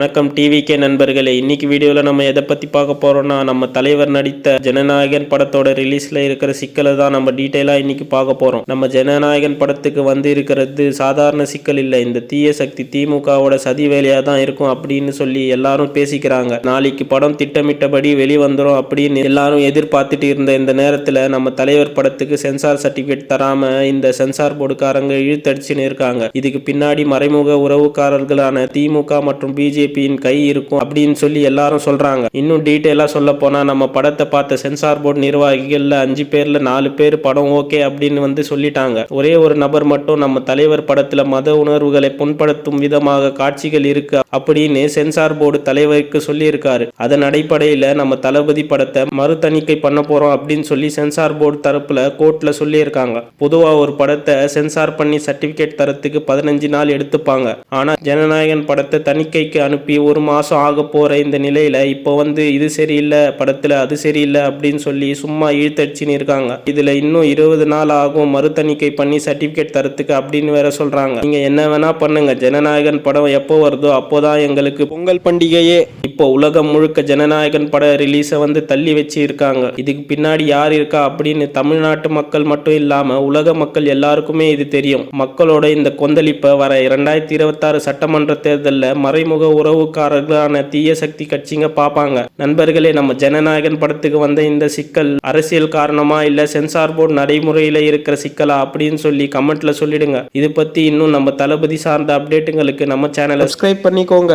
வணக்கம் டிவிகே நண்பர்களே. இன்னைக்கு வீடியோவில் நம்ம எதை பற்றி பார்க்க போகிறோம்னா, நம்ம தலைவர் நடித்த ஜனநாயகன் படத்தோட ரிலீஸில் இருக்கிற சிக்கலை தான் நம்ம டீட்டெயிலாக இன்னைக்கு பார்க்க போகிறோம். நம்ம ஜனநாயகன் படத்துக்கு வந்து இருக்கிறது சாதாரண சிக்கல் இல்லை. இந்த தீய சக்தி திமுகவோட சதி வேலையாக தான் இருக்கும் அப்படின்னு சொல்லி எல்லாரும் பேசிக்கிறாங்க. நாளைக்கு படம் திட்டமிட்டபடி வெளிவந்துடும் அப்படின்னு எல்லாரும் எதிர்பார்த்துட்டு இருந்த இந்த நேரத்தில் நம்ம தலைவர் படத்துக்கு சென்சார் சர்டிஃபிகேட் தராமல் இந்த சென்சார் போர்டுக்காரங்க இழுத்தடிச்சுன்னு இருக்காங்க. இதுக்கு பின்னாடி மறைமுக உறவுக்காரர்களான திமுக மற்றும் பிஜேபி கை இருக்கும் அப்படின்னு சொல்லி எல்லாரும் சொல்றாங்க. இன்னும் டீடைலா சொல்ல போனா, நம்ம படத்தை பார்த்த சென்சார் போர்டு நிர்வாகிகள்ல 5 பேர்ல 4 பேர் படம் ஓகே அப்படின்னு வந்து சொல்லிட்டாங்க. ஒரே ஒரு நபர் மட்டும் நம்ம தலைவர் படத்துல மத உணர்வுகளை புண்படுத்தும் விதமாக காட்சிகள் இருக்கு அப்படின்னு சென்சார் போர்டு தலைவருக்கு சொல்லி இருக்காரு. அதன் அடிப்படையில நம்ம தளபதி படத்தை மறு தணிக்கை பண்ண போறோம் அப்படின்னு சொல்லி சென்சார் போர்டு தரப்புல கோர்ட்ல சொல்லி இருக்காங்க. பொதுவா ஒரு படத்தை சென்சார் பண்ணி சர்டிபிகேட் தரத்துக்கு 15 நாள் எடுத்துப்பாங்க. ஆனா ஜனநாயகன் படத்தை தணிக்கைக்கு அனுப்பி 1 மாசம் ஆக போற இந்த நிலையில இப்போ வந்து இது சரியில்லை படத்துல அது சரியில்லை அப்படின்னு சொல்லி சும்மா இழுத்தடிச்சுன்னு இருக்காங்க. இதுல இன்னும் 20 நாள் ஆகும் மறு தணிக்கை பண்ணி சர்டிபிகேட் தரத்துக்கு அப்படின்னு வேற சொல்றாங்க. நீங்க என்ன வேணா பண்ணுங்க, ஜனநாயகன் படம் எப்போ வருதோ அப்போதான் எங்களுக்கு பொங்கல் பண்டிகையே. இப்போ உலகம் முழுக்க ஜனநாயகன் பட ரிலீஸை வந்து தள்ளி வச்சு இருக்காங்க. இதுக்கு பின்னாடி யார் இருக்கா அப்படின்னு தமிழ்நாட்டு மக்கள் மட்டும் இல்லாம உலக மக்கள் எல்லாருக்குமே இது தெரியும். மக்களோட இந்த கொந்தளிப்பை வர 2026 சட்டமன்ற தேர்தலில் மறைமுக உறவுக்காரர்களான தீய சக்தி கட்சிங்க பார்ப்பாங்க. நண்பர்களே, நம்ம ஜனநாயகன் படத்துக்கு வந்த இந்த சிக்கல் அரசியல் காரணமா இல்ல சென்சார் போர்டு நடைமுறையில இருக்கிற சிக்கலா அப்படின்னு சொல்லி கமெண்ட்ல சொல்லிடுங்க. இது பத்தி இன்னும் நம்ம தளபதி சார்ந்த அப்டேட்டுங்களுக்கு நம்ம சேனலை சப்ஸ்கிரைப் பண்ணிக்கோங்க.